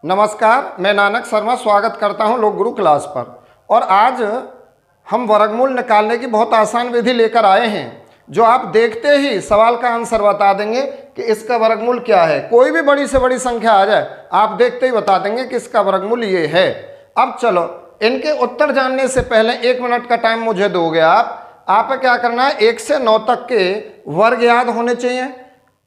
नमस्कार, मैं नानक शर्मा स्वागत करता हूं लोक गुरु क्लास पर। और आज हम वर्गमूल निकालने की बहुत आसान विधि लेकर आए हैं, जो आप देखते ही सवाल का आंसर बता देंगे कि इसका वर्गमूल क्या है। कोई भी बड़ी से बड़ी संख्या आ जाए, आप देखते ही बता देंगे कि इसका वर्गमूल ये है। अब चलो, इनके उत्तर जानने से पहले 1 मिनट का टाइम मुझे दोगे आप क्या करना है, 1 से 9 तक के वर्ग याद होने चाहिए।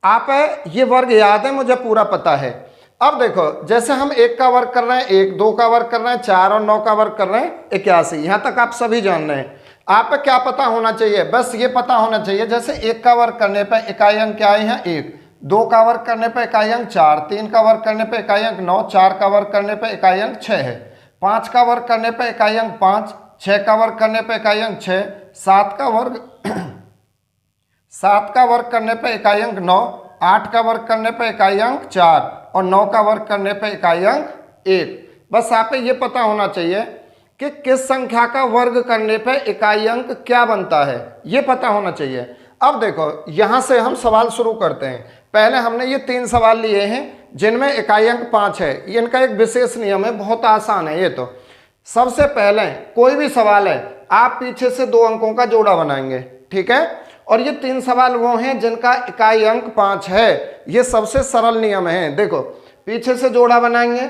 आप ये वर्ग याद है, मुझे पूरा पता है। अब देखो, जैसे हम 1 का वर्ग कर रहे हैं, 1, 2 का वर्ग कर रहे हैं, 4 और 9 का वर्ग कर रहे हैं, 81। यहाँ तक आप सभी जान रहे हैं। आप क्या पता होना चाहिए, बस ये पता होना चाहिए, जैसे 1 का वर्ग करने पर इकाई अंक क्या आए हैं 1, 2 का वर्ग करने पर इकाई अंक 4, 3 का वर्ग करने पर इकाई अंक 9, 4 का वर्ग करने पर इकाई अंक 6 है, 5 का वर्ग करने पर इकाई अंक 5, 6 का वर्ग करने पर इकाई अंक 6, 7 का वर्ग करने पर इकाई अंक 9, 8 का वर्ग करने पर इकाई अंक 4 और 9 का वर्ग करने पर इकाई अंक 1। बस आप ये पता होना चाहिए कि किस संख्या का वर्ग करने पर इकाई अंक क्या बनता है, ये पता होना चाहिए। अब देखो, यहाँ से हम सवाल शुरू करते हैं। पहले हमने ये 3 सवाल लिए हैं जिनमें इकाई अंक 5 है। इनका एक विशेष नियम है, बहुत आसान है ये। तो सबसे पहले कोई भी सवाल है, आप पीछे से 2 अंकों का जोड़ा बनाएंगे, ठीक है। और ये 3 सवाल वो हैं जिनका इकाई अंक 5 है। ये सबसे सरल नियम है। देखो, पीछे से जोड़ा बनाएंगे।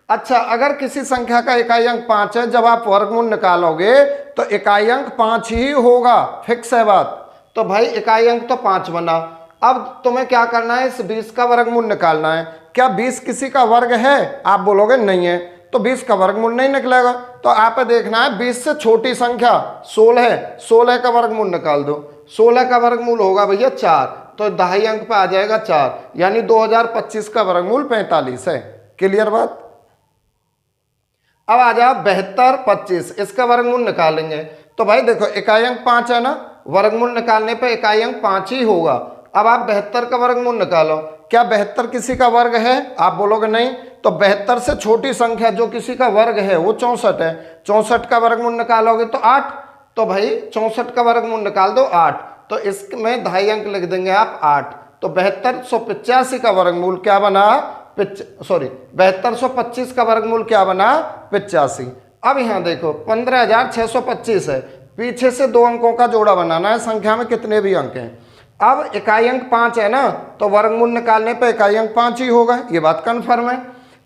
अच्छा, अगर किसी संख्या का इकाई अंक 5 है, जब आप वर्गमूल निकालोगे तो इकाई अंक 5 ही होगा, फिक्स है बात। तो भाई इकाई अंक तो 5 बना। अब तुम्हें क्या करना है, इस 20 का वर्गमूल निकालना है। क्या 20 किसी का वर्ग है? आप बोलोगे नहीं है, तो 20 का वर्गमूल नहीं निकलेगा। तो आप देखना है 20 से छोटी संख्या 16 है, 16 का वर्गमूल निकाल दो। 16 का वर्गमूल होगा भैया 4, तो 2.5 अंक पे आ जाएगा 4, यानी 2025 का वर्गमूल 45 है। क्लियर बात। अब आ जाओ 72, 25, इसका वर्गमूल निकालेंगे। तो भाई देखो, इकाई अंक 5 है ना, वर्गमूल निकालने पे इकाई अंक 5 ही होगा। अब आप 72 का वर्गमूल निकालो। क्या 72 किसी का वर्ग है? आप बोलोगे नहीं। तो 72 से छोटी संख्या जो किसी का वर्ग है वो 64 है। 64 का वर्गमूल निकालोगे तो 8। तो भाई 64 का वर्गमूल निकाल दो 8, तो इसमें 2.5 अंक लिख देंगे आप 8। तो 7285 का वर्गमूल क्या बना? 7225 का वर्गमूल क्या बना? 85। अब यहाँ देखो 15625 है, पीछे से 2 अंकों का जोड़ा बनाना है, संख्या में कितने भी अंक हैं। अब इकाई अंक 5 है ना, तो वर्गमूल निकालने पर इकाई अंक 5 ही होगा, ये बात कन्फर्म है।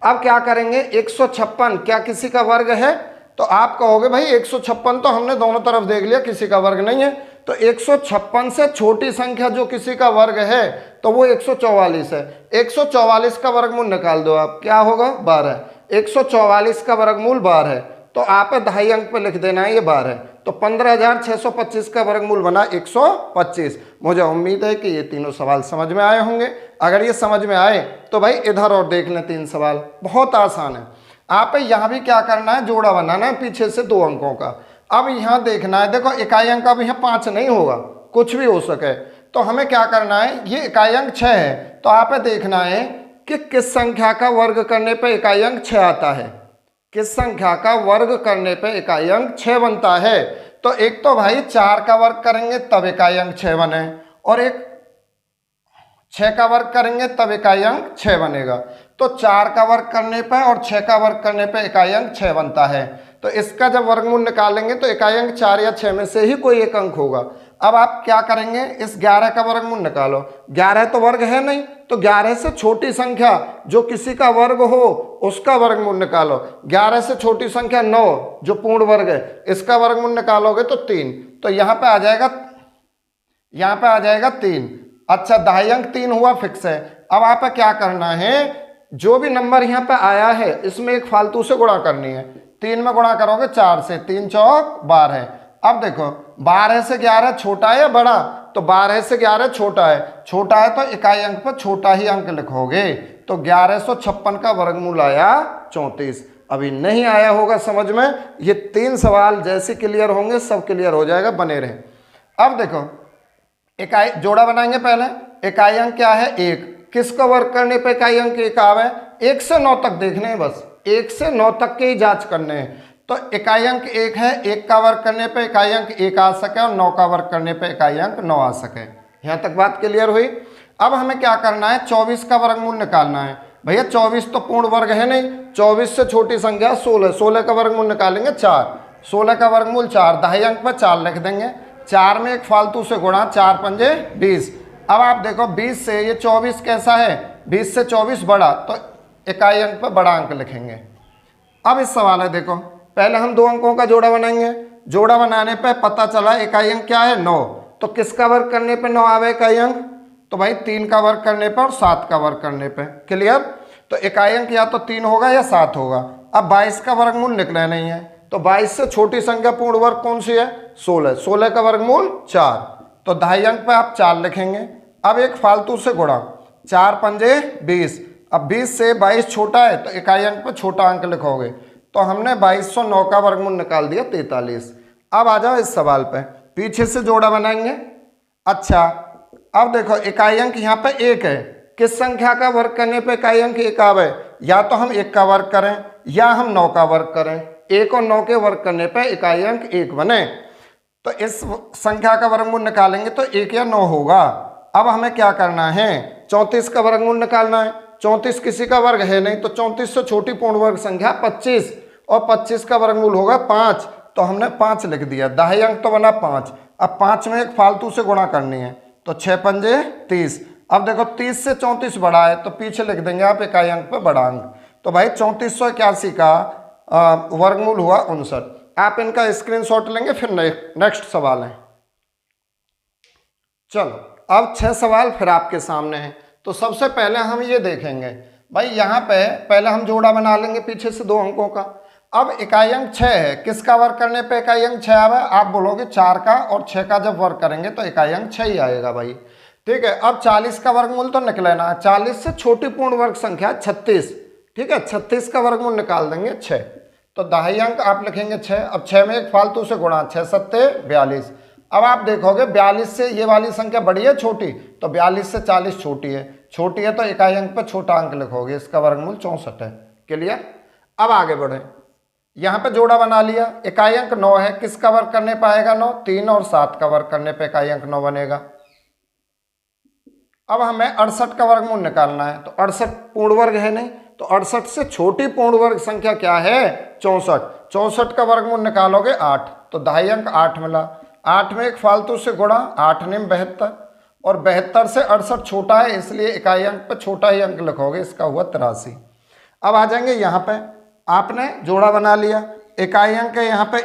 अब क्या करेंगे, 156 क्या किसी का वर्ग है? तो आप कहोगे भाई 156 तो हमने दोनों तरफ देख लिया, किसी का वर्ग नहीं है। तो 156 से छोटी संख्या जो किसी का वर्ग है तो वो 144 है। 144 का वर्गमूल निकाल दो आप, क्या होगा? 12। 144 का वर्गमूल 12 है, तो आप 2.5 अंक पे लिख देना है ये 12। तो 15625 का वर्गमूल बना 125। मुझे उम्मीद है कि ये तीनों सवाल समझ में आए होंगे। अगर ये समझ में आए तो भाई इधर और देख लें, 3 सवाल बहुत आसान है। आप यहाँ भी क्या करना है, जोड़ा बनाना है पीछे से 2 अंकों का। अब यहाँ देखना है, देखो इकाई अंक अब यहाँ 5 नहीं होगा, कुछ भी हो सके। तो हमें क्या करना है, ये इकाई अंक 6 है, तो आप देखना है कि किस संख्या का वर्ग करने पर इकाई अंक 6 आता है। किस संख्या का वर्ग करने पे इकाई अंक 6 बनता है। तो एक तो भाई 4 का वर्ग करेंगे तब इकाई अंक 6 बने, और एक 6 का वर्ग करेंगे तब इकाई अंक 6 बनेगा। तो 4 का वर्ग करने पर और 6 का वर्ग करने पे इकाई अंक 6 बनता है। तो इसका जब वर्गमूल निकालेंगे तो इकाई अंक 4 या 6 में से ही कोई एक अंक होगा। अब आप क्या करेंगे, इस 11 का वर्गमूल निकालो। 11 तो वर्ग है नहीं, तो 11 से छोटी संख्या जो किसी का वर्ग हो उसका वर्गमूल निकालो। 11 से छोटी संख्या 9 जो पूर्ण वर्ग है, इसका वर्गमूल निकालोगे तो 3। तो यहाँ पे आ जाएगा 3। अच्छा, 2.5 अंक 3 हुआ, फिक्स है। अब आप क्या करना है, जो भी नंबर यहाँ पे आया है इसमें एक फालतू से गुणा करनी है। 3 में गुणा करोगे 4 से, 3 चौक 12। अब देखो 12 से 11 छोटा है या बड़ा? तो 12 से 11 छोटा है। छोटा है तो इकाई अंक पर छोटा ही अंक लिखोगे। तो 1156 का वर्गमूल आया 34। अभी नहीं आया होगा समझ में। ये 3 सवाल जैसे क्लियर होंगे सब क्लियर हो जाएगा, बने रहे। अब देखो, इकाई जोड़ा बनाएंगे पहले। इकाई अंक क्या है? 1। किसको वर्ग करने पे इकाई अंक 1 आवे? 1 से 9 तक देखने हैं, बस 1 से 9 तक के ही जांच करने हैं। तो इकाई अंक 1 है, 1 का वर्ग करने पे इकाई अंक 1 आ सके और 9 का वर्ग करने पे इकाई अंक 9 आ सके। यहाँ तक बात क्लियर हुई। अब हमें क्या करना है, 24 का वर्गमूल निकालना है। भैया 24 तो पूर्ण वर्ग है नहीं, 24 से छोटी संख्या 16, 16 का वर्गमूल निकालेंगे 4, 16 का वर्गमूल 4, दहाई अंक पर 4 लिख देंगे, 4 में एक फालतू से गुणा, 4 पंजे 20। अब आप देखो 20 से ये 24 कैसा है, 20 से 24 बड़ा, तो इकाई अंक पर बड़ा अंक लिखेंगे। अब इस सवाल है देखो, पहले हम 2 अंकों का जोड़ा बनाएंगे, जोड़ा बनाने पे पता चला इकाई अंक क्या है 9, तो किसका वर्ग करने पे 9 आवे इकाई अंक, तो भाई 3 का वर्ग करने पे और 7 का वर्ग करने पे। क्लियर? तो इकाई अंक या तो 3 होगा या 7 होगा। अब 22 का वर्गमूल निकला नहीं है, तो 22 से छोटी संख्या पूर्ण वर्ग कौन सी है, 16, 16 का वर्गमूल 4, तो दहाई अंक पे आप 4 लिखेंगे। अब एक फालतू से गुणा, 4 पंजे 20, अब 20 से 22 छोटा है तो इकाई अंक पे छोटा अंक लिखोगे, तो हमने 2209 का वर्गमूल निकाल दिया 43। अब आ जाओ इस सवाल पे, पीछे से जोड़ा बनाएंगे। अच्छा अब देखो इकाई अंक यहाँ पे 1 है, किस संख्या का वर्ग करने पे इकाई अंक 1 आवे, या तो हम 1 का वर्ग करें या हम 9 का वर्ग करें, 1 और 9 के वर्ग करने पे इकाई अंक 1 बने, तो इस संख्या का वर्गमूल निकालेंगे तो 1 या 9 होगा। अब हमें क्या करना है, 34 का वर्गमूल निकालना है, 34 किसी का वर्ग है नहीं, तो 34 से छोटी पूर्ण वर्ग संख्या 25, और 25 का वर्गमूल होगा 5, तो हमने 5 लिख दिया, दहाई अंक तो बना 5। अब 5 में एक फालतू से गुणा करनी है, तो 6 पंजे 30। अब देखो 30 से 34 बड़ा है, तो पीछे लिख देंगे आप इकाई अंक पे बड़ा अंक, तो भाई 3481 का वर्गमूल हुआ 59। आप इनका स्क्रीनशॉट लेंगे, फिर नेक्स्ट सवाल है। चलो अब 6 सवाल फिर आपके सामने हैं। तो सबसे पहले हम ये देखेंगे भाई, यहाँ पे पहले हम जोड़ा बना लेंगे पीछे से 2 अंकों का। अब इकाई अंक 6 है, किसका वर्ग करने पे इकाई अंक 6 आवे, आप बोलोगे 4 का, और 6 का जब वर्ग करेंगे तो इकाई अंक 6 ही आएगा भाई। ठीक है, अब 40 का वर्गमूल तो निकलेना, 40 से छोटी पूर्ण वर्ग संख्या 36, ठीक है, 36 का वर्गमूल निकाल देंगे 6, तो दहाई अंक आप लिखेंगे 6। अब 6 में एक फालतू से गुणा, 6 सत्ते 42। अब आप देखोगे 42 से ये वाली संख्या बड़ी है छोटी, तो 42 से 40 छोटी है, छोटी है तो इकाई अंक पर छोटा अंक लिखोगे, इसका वर्गमूल 64 है। क्लियर? अब आगे बढ़े, यहाँ पे जोड़ा बना लिया, इकाई अंक 9 है, किसका वर्ग करने पे आएगा 9, 3 और 7 का वर्ग करने पे इकाई अंक 9 बनेगा। अब हमें 68 का वर्गमूल निकालना है, तो 68 पूर्ण वर्ग है नहीं, तो 68 से छोटी पूर्ण वर्ग संख्या क्या है 64, 64 का वर्गमूल निकालोगे 8, तो दहाई अंक 8 मिला, 8 में एक फालतू से गुणा, 8 ने 72, और 72 से 68 छोटा है, इसलिए इकाई अंक पे छोटा ही अंक लिखोगे, इसका हुआ 83। अब आ जाएंगे यहाँ पे, आपने जोड़ा बना लिया, इकाई अंक है यहाँ पे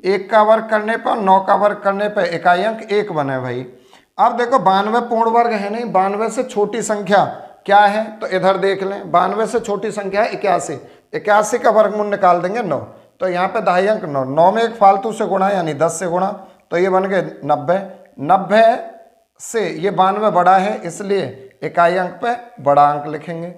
1 का वर्ग करने पर 9 का वर्ग करने पे इकाई अंक 1 बने भाई। अब देखो 92 पूर्ण वर्ग है नहीं, 92 से छोटी संख्या क्या है, तो इधर देख लें, 92 से छोटी संख्या है 81, 81 का वर्गमूल निकाल देंगे 9, तो यहाँ पे दहाई अंक 9, 9 में एक फालतू से गुणा यानी 10 से गुणा, तो ये बन गए 90, 90 से ये 92 बड़ा है, इसलिए इकाई अंक पे बड़ा अंक लिखेंगे।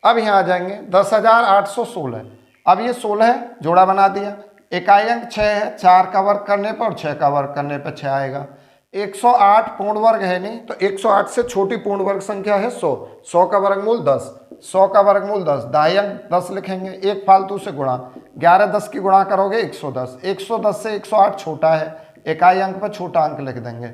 अब यहाँ आ जाएंगे 10,816, अब ये 16 है, जोड़ा बना दिया, इकाई अंक 6 है, 4 का वर्ग करने पर और 6 का वर्ग करने पर 6 आएगा। 108 पूर्ण वर्ग है नहीं, तो 108 से छोटी पूर्ण वर्ग संख्या है 100, 100 का वर्गमूल 10, 100 का वर्गमूल 10, दहाई अंक 10 लिखेंगे, एक फालतू से गुणा, 11 10 की गुणा करोगे 110, 110 से 108 छोटा है, इकाई अंक पर छोटा अंक लिख देंगे,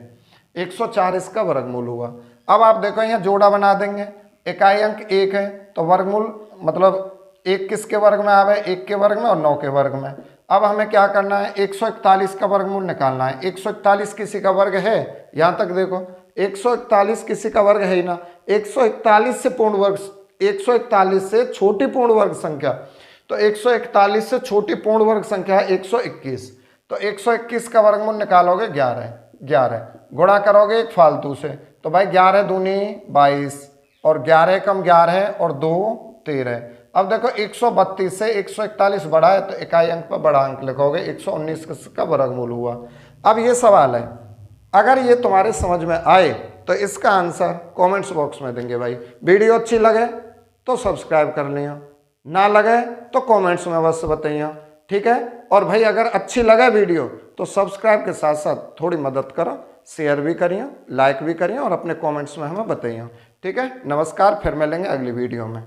104 इसका वर्गमूल हुआ। अब आप देखो यहाँ जोड़ा बना देंगे, इकाई अंक 1 है, तो वर्गमूल मतलब 1 किसके वर्ग में आवे, 1 के वर्ग में और 9 के वर्ग में। अब हमें क्या करना है, 141 का वर्गमूल निकालना है, 141 किसी का वर्ग है, यहाँ तक देखो 141 किसी का वर्ग है ही ना, 141 से पूर्ण वर्ग, 141 से छोटी पूर्ण वर्ग संख्या, तो 141 से छोटी पूर्ण वर्ग संख्या है 121, तो 121 का वर्गमूल निकालोगे 11, 11 गुणा करोगे एक फालतू से, तो भाई 11 दूनी 22 और 11 कम 11 और 2 13। अब देखो 132 से 141 बड़ा है, तो इकाई अंक पर बड़ा अंक लिखोगे, 119 का वर्गमूल हुआ। अब ये सवाल है, अगर ये तुम्हारे समझ में आए तो इसका आंसर कमेंट्स बॉक्स में देंगे भाई। वीडियो अच्छी लगे तो सब्सक्राइब कर लिया, ना लगे तो कमेंट्स में बस बताइए, ठीक है। और भाई अगर अच्छी लगे वीडियो तो सब्सक्राइब के साथ साथ थोड़ी मदद करो, शेयर भी करिए, लाइक भी करिए और अपने कमेंट्स में हमें बताइए, ठीक है। नमस्कार, फिर मिलेंगे अगली वीडियो में।